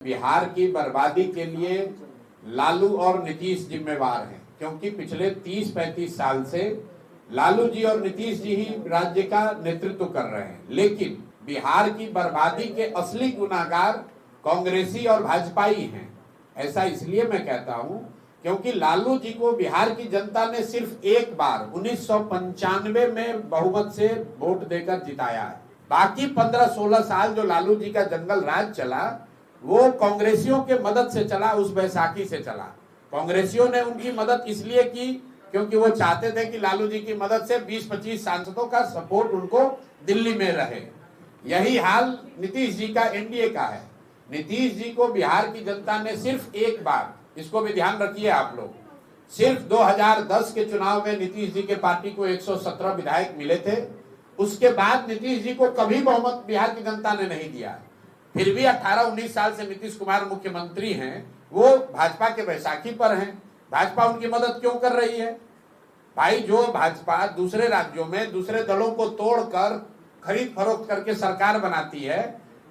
बिहार की बर्बादी के लिए लालू और नीतीश जिम्मेवार हैं, क्योंकि पिछले 30-35 साल से लालू जी और नीतीश जी ही राज्य का नेतृत्व कर रहे हैं। लेकिन बिहार की बर्बादी के असली गुनाहगार कांग्रेसी और भाजपाई हैं। ऐसा इसलिए मैं कहता हूं क्योंकि लालू जी को बिहार की जनता ने सिर्फ एक बार 1995 में बहुमत से वोट देकर जिताया है। बाकी 15-16 साल जो लालू जी का जंगल राज चला वो कांग्रेसियों के मदद से चला, उस बैसाखी से चला। कांग्रेसियों ने उनकी मदद इसलिए की क्योंकि वो चाहते थे कि लालू जी की मदद से 20-25 सांसदों का सपोर्ट उनको दिल्ली में रहे। यही हाल नीतीश जी का एनडीए का है। नीतीश जी को बिहार की जनता ने सिर्फ एक बार, इसको भी ध्यान रखिए आप लोग, सिर्फ 2010 के चुनाव में नीतीश जी के पार्टी को 117 विधायक मिले थे। उसके बाद नीतीश जी को कभी बहुमत बिहार की जनता ने नहीं दिया। फिर भी 18-19 साल से नीतीश कुमार मुख्यमंत्री हैं, वो भाजपा के बैसाखी पर हैं। भाजपा उनकी मदद क्यों कर रही है? भाई, जो भाजपा दूसरे राज्यों में दूसरे दलों को तोड़कर खरीद फरोख्त करके सरकार बनाती है,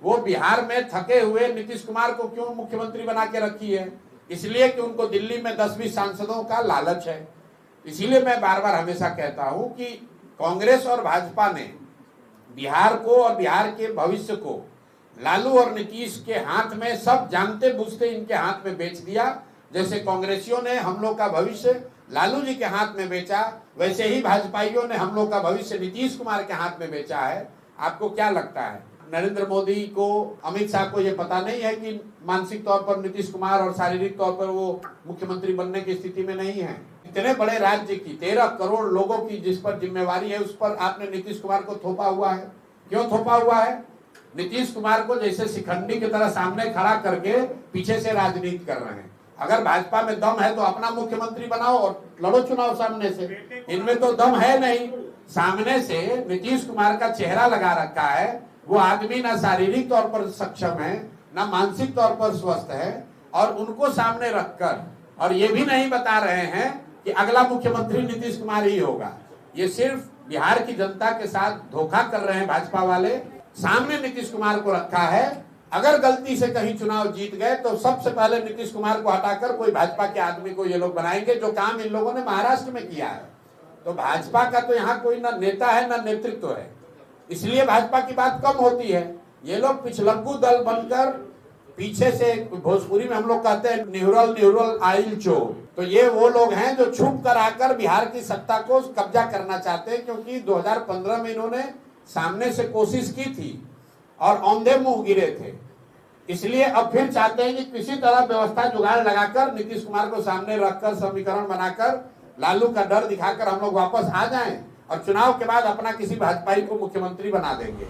वो बिहार में थके हुए नीतीश कुमार को क्यों मुख्यमंत्री बना के रखी है? इसलिए कि उनको दिल्ली में 10-20 सांसदों का लालच है। इसीलिए मैं बार बार हमेशा कहता हूं कि कांग्रेस और भाजपा ने बिहार को और बिहार के भविष्य को लालू और नीतीश के हाथ में, सब जानते बूझते इनके हाथ में बेच दिया। जैसे कांग्रेसियों ने हम लोग का भविष्य लालू जी के हाथ में बेचा, वैसे ही भाजपाइयों ने हम लोग का भविष्य नीतीश कुमार के हाथ में बेचा है। आपको क्या लगता है, नरेंद्र मोदी को, अमित शाह को ये पता नहीं है कि मानसिक तौर पर नीतीश कुमार और शारीरिक तौर पर वो मुख्यमंत्री बनने की स्थिति में नहीं है? इतने बड़े राज्य की 13 करोड़ लोगों की जिस पर जिम्मेवारी है, उस पर आपने नीतीश कुमार को थोपा हुआ है। क्यों थोपा हुआ है? नीतीश कुमार को जैसे शिखंडी की तरह सामने खड़ा करके पीछे से राजनीति कर रहे हैं। अगर भाजपा में दम है तो अपना मुख्यमंत्री बनाओ और लड़ो चुनाव सामने से। इनमें तो दम है नहीं। सामने से नीतीश कुमार का चेहरा लगा रखा है। वो आदमी ना शारीरिक तौर पर सक्षम है, ना मानसिक तौर पर स्वस्थ है, और उनको सामने रखकर और ये भी नहीं बता रहे हैं कि अगला मुख्यमंत्री नीतीश कुमार ही होगा। ये सिर्फ बिहार की जनता के साथ धोखा कर रहे हैं भाजपा वाले। सामने नीतीश कुमार को रखा है। अगर गलती से कहीं चुनाव जीत गए तो सबसे पहले नीतीश कुमार को हटाकर कोई भाजपा के आदमी को ये लोग बनाएंगे, जो काम इन लोगों ने महाराष्ट्र में किया है। तो भाजपा का तो यहाँ कोई ना नेता है ना नेतृत्व है, इसलिए भाजपा की बात कम होती है। ये लोग पिछलग्गू दल बनकर पीछे से, भोजपुरी में हम लोग कहते हैं निहुरल आइल चोर, तो ये वो लोग हैं जो छुप कर आकर बिहार की सत्ता को कब्जा करना चाहते हैं। क्योंकि 2015 में इन्होंने सामने से कोशिश की थी और औंधे मुंह गिरे थे। इसलिए अब फिर चाहते हैं कि किसी तरह व्यवस्था जुगाड़ लगाकर नीतीश कुमार को सामने रखकर समीकरण बनाकर लालू का डर दिखाकर हम लोग वापस आ जाएं और चुनाव के बाद अपना किसी भाजपाई को मुख्यमंत्री बना देंगे।